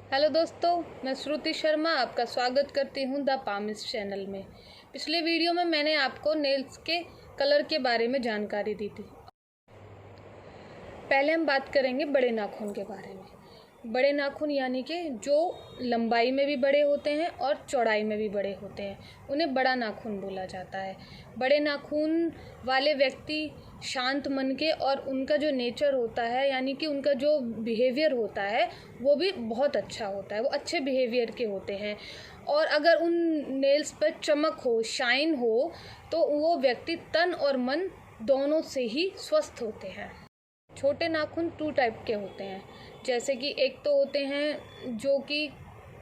Hello दोस्तों, मैं श्रुति शर्मा आपका स्वागत करती हूँ द पामिस चैनल में। पिछले वीडियो में मैंने आपको नेल्स के कलर के बारे में जानकारी दी थी। पहले हम बात करेंगे बड़े नाखून के बारे में। बड़े नाखून यानी कि जो लंबाई में भी बड़े होते हैं और चौड़ाई में भी बड़े होते हैं, उन्हें बड़ा नाखून बोला जाता है। बड़े नाखून वाले व्यक्ति शांत मन के और उनका जो नेचर होता है यानी कि उनका जो बिहेवियर होता है वो भी बहुत अच्छा होता है, वो अच्छे बिहेवियर के होते हैं। और अगर उन नेल्स पर चमक हो, शाइन हो, तो वो व्यक्ति तन और मन दोनों से ही स्वस्थ होते हैं। छोटे नाखून 2 टाइप के होते हैं, जैसे कि एक तो होते हैं जो कि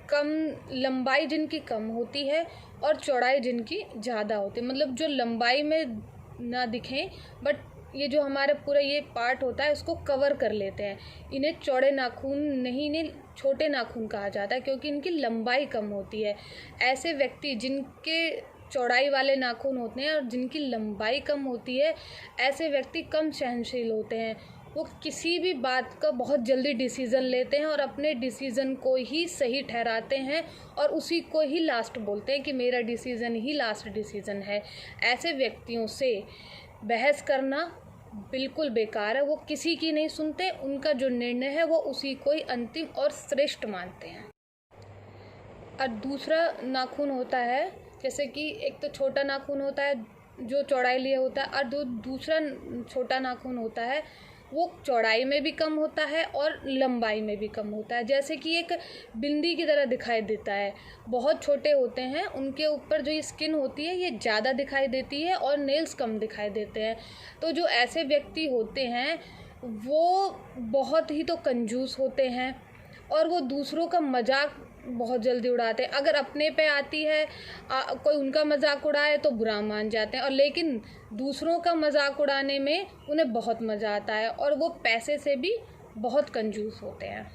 कम लंबाई जिनकी कम होती है और चौड़ाई जिनकी ज़्यादा होती है। मतलब जो लंबाई में ना दिखें बट ये जो हमारा पूरा ये पार्ट होता है उसको कवर कर लेते हैं। इन्हें चौड़े नाखून नहीं, इन्हें छोटे नाखून कहा जाता है क्योंकि इनकी लंबाई कम होती है। ऐसे व्यक्ति जिनके चौड़ाई वाले नाखून होते हैं और जिनकी लंबाई कम होती है, ऐसे व्यक्ति कम सहनशील होते हैं। वो किसी भी बात का बहुत जल्दी डिसीज़न लेते हैं और अपने डिसीज़न को ही सही ठहराते हैं और उसी को ही लास्ट बोलते हैं कि मेरा डिसीज़न ही लास्ट डिसीज़न है। ऐसे व्यक्तियों से बहस करना बिल्कुल बेकार है। वो किसी की नहीं सुनते, उनका जो निर्णय है वो उसी को ही अंतिम और श्रेष्ठ मानते हैं। और दूसरा नाखून होता है, जैसे कि एक तो छोटा नाखून होता है जो चौड़ाई लिए होता है, और दूसरा छोटा नाखून होता है वो चौड़ाई में भी कम होता है और लंबाई में भी कम होता है। जैसे कि एक बिंदी की तरह दिखाई देता है। बहुत छोटे होते हैं, उनके ऊपर जो ये स्किन होती है ये ज़्यादा दिखाई देती है और नेल्स कम दिखाई देते हैं। तो जो ऐसे व्यक्ति होते हैं वो बहुत ही तो कंजूस होते हैं और वो दूसरों का मजाक बहुत जल्दी उड़ाते हैं। अगर अपने पे आती है कोई उनका मजाक उड़ाए तो बुरा मान जाते हैं, और लेकिन दूसरों का मजाक उड़ाने में उन्हें बहुत मज़ा आता है और वो पैसे से भी बहुत कंजूस होते हैं।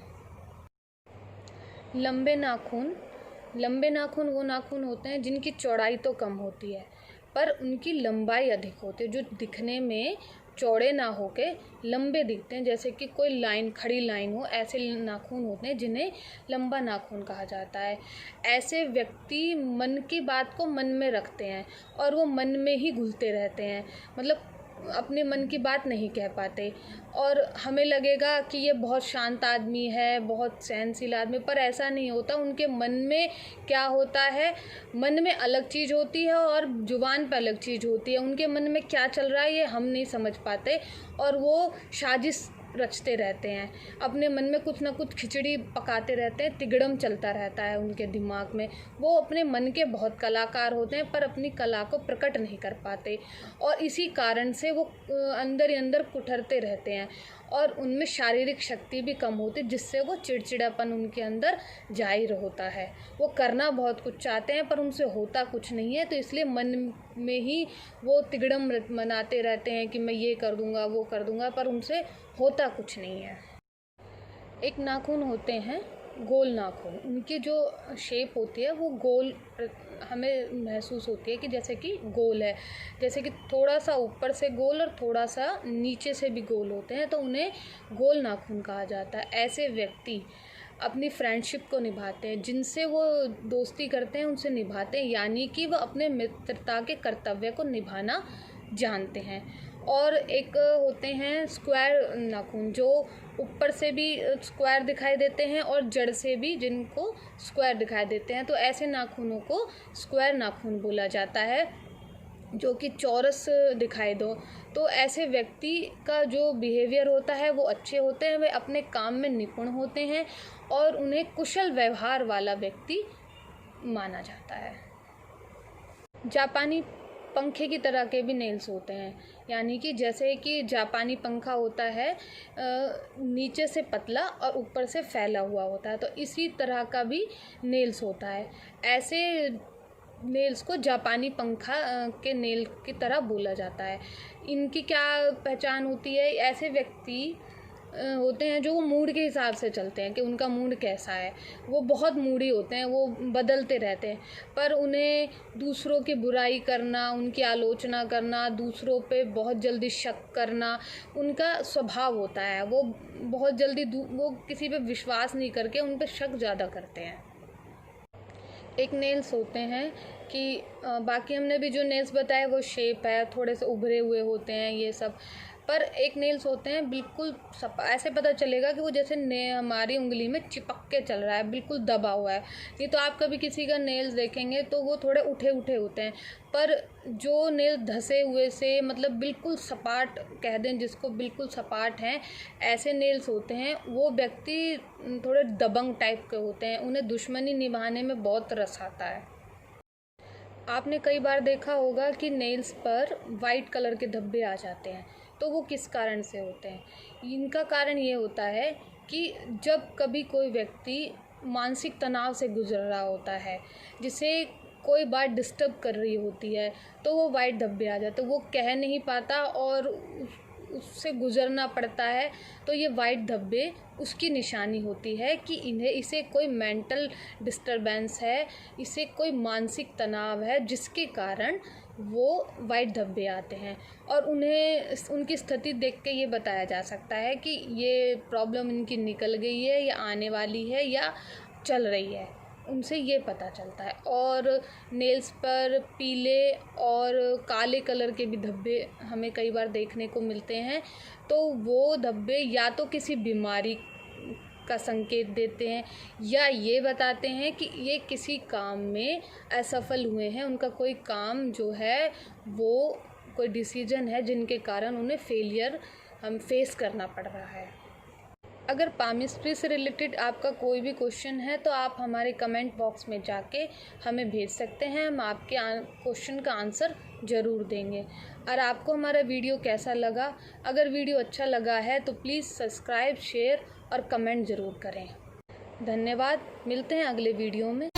लंबे नाखून वो नाखून होते हैं जिनकी चौड़ाई तो कम होती है पर उनकी लंबाई अधिक होती है, जो दिखने में चौड़े ना होके लंबे दिखते हैं। जैसे कि कोई लाइन, खड़ी लाइन हो, ऐसे नाखून होते हैं जिन्हें लंबा नाखून कहा जाता है। ऐसे व्यक्ति मन की बात को मन में रखते हैं और वो मन में ही घुलते रहते हैं, मतलब अपने मन की बात नहीं कह पाते। और हमें लगेगा कि ये बहुत शांत आदमी है, बहुत सहनशील आदमी, पर ऐसा नहीं होता। उनके मन में क्या होता है, मन में अलग चीज़ होती है और जुबान पर अलग चीज़ होती है। उनके मन में क्या चल रहा है ये हम नहीं समझ पाते और वो साजिश रचते रहते हैं। अपने मन में कुछ ना कुछ खिचड़ी पकाते रहते हैं, तिगड़म चलता रहता है उनके दिमाग में। वो अपने मन के बहुत कलाकार होते हैं पर अपनी कला को प्रकट नहीं कर पाते और इसी कारण से वो अंदर ही अंदर कुठरते रहते हैं और उनमें शारीरिक शक्ति भी कम होती, जिससे वो चिड़चिड़ापन उनके अंदर जाहिर होता है। वो करना बहुत कुछ चाहते हैं पर उनसे होता कुछ नहीं है, तो इसलिए मन में ही वो तिगड़म मनाते रहते हैं कि मैं ये कर दूंगा, वो कर दूंगा, पर उनसे होता कुछ नहीं है। एक नाखून होते हैं गोल नाखून। उनकी जो शेप होती है वो गोल हमें महसूस होती है कि जैसे कि गोल है, जैसे कि थोड़ा सा ऊपर से गोल और थोड़ा सा नीचे से भी गोल होते हैं, तो उन्हें गोल नाखून कहा जाता है। ऐसे व्यक्ति अपनी फ्रेंडशिप को निभाते हैं, जिनसे वो दोस्ती करते हैं उनसे निभाते हैं, यानी कि वह अपने मित्रता के कर्तव्य को निभाना जानते हैं। और एक होते हैं स्क्वायर नाखून, जो ऊपर से भी स्क्वायर दिखाई देते हैं और जड़ से भी जिनको स्क्वायर दिखाई देते हैं, तो ऐसे नाखूनों को स्क्वायर नाखून बोला जाता है, जो कि चौरस दिखाई दो। तो ऐसे व्यक्ति का जो बिहेवियर होता है वो अच्छे होते हैं, वे अपने काम में निपुण होते हैं और उन्हें कुशल व्यवहार वाला व्यक्ति माना जाता है। जापानी पंखे की तरह के भी नेल्स होते हैं, यानी कि जैसे कि जापानी पंखा होता है नीचे से पतला और ऊपर से फैला हुआ होता है, तो इसी तरह का भी नेल्स होता है। ऐसे नेल्स को जापानी पंखा के नेल की तरह बोला जाता है। इनकी क्या पहचान होती है, ऐसे व्यक्ति होते हैं जो वो मूड के हिसाब से चलते हैं कि उनका मूड कैसा है। वो बहुत मूडी होते हैं, वो बदलते रहते हैं, पर उन्हें दूसरों की बुराई करना, उनकी आलोचना करना, दूसरों पे बहुत जल्दी शक करना उनका स्वभाव होता है। वो बहुत जल्दी वो किसी पे विश्वास नहीं करके उन पे शक ज़्यादा करते हैं। एक नेल्स होते हैं कि बाकी हमने भी जो नेल्स बताए वो शेप है, थोड़े से उभरे हुए होते हैं ये सब, पर एक नेल्स होते हैं बिल्कुल ऐसे पता चलेगा कि वो जैसे हमारी उंगली में चिपक के चल रहा है, बिल्कुल दबा हुआ है। नहीं तो आप कभी किसी का नेल्स देखेंगे तो वो थोड़े उठे उठे होते हैं, पर जो नेल धसे हुए से मतलब बिल्कुल सपाट कह दें जिसको, बिल्कुल सपाट हैं, ऐसे नेल्स होते हैं वो व्यक्ति थोड़े दबंग टाइप के होते हैं। उन्हें दुश्मनी निभाने में बहुत रस आता है। आपने कई बार देखा होगा कि नेल्स पर वाइट कलर के धब्बे आ जाते हैं, तो वो किस कारण से होते हैं? इनका कारण ये होता है कि जब कभी कोई व्यक्ति मानसिक तनाव से गुजर रहा होता है, जिसे कोई बात डिस्टर्ब कर रही होती है, तो वो वाइट धब्बे आ जाते हैं। वो कह नहीं पाता और उससे गुजरना पड़ता है, तो ये वाइट धब्बे उसकी निशानी होती है कि इसे कोई मेंटल डिस्टर्बेंस है, इसे कोई मानसिक तनाव है, जिसके कारण वो वाइट धब्बे आते हैं। और उन्हें उनकी स्थिति देख के ये बताया जा सकता है कि ये प्रॉब्लम इनकी निकल गई है या आने वाली है या चल रही है, उनसे ये पता चलता है। और नेल्स पर पीले और काले कलर के भी धब्बे हमें कई बार देखने को मिलते हैं, तो वो धब्बे या तो किसी बीमारी का संकेत देते हैं या ये बताते हैं कि ये किसी काम में असफल हुए हैं, उनका कोई काम जो है वो कोई डिसीजन है जिनके कारण उन्हें फेलियर फेस करना पड़ रहा है। अगर पामिस्ट्री से रिलेटेड आपका कोई भी क्वेश्चन है तो आप हमारे कमेंट बॉक्स में जाके हमें भेज सकते हैं, हम आपके क्वेश्चन का आंसर ज़रूर देंगे। और आपको हमारा वीडियो कैसा लगा? अगर वीडियो अच्छा लगा है तो प्लीज़ सब्सक्राइब, शेयर और कमेंट ज़रूर करें। धन्यवाद, मिलते हैं अगले वीडियो में।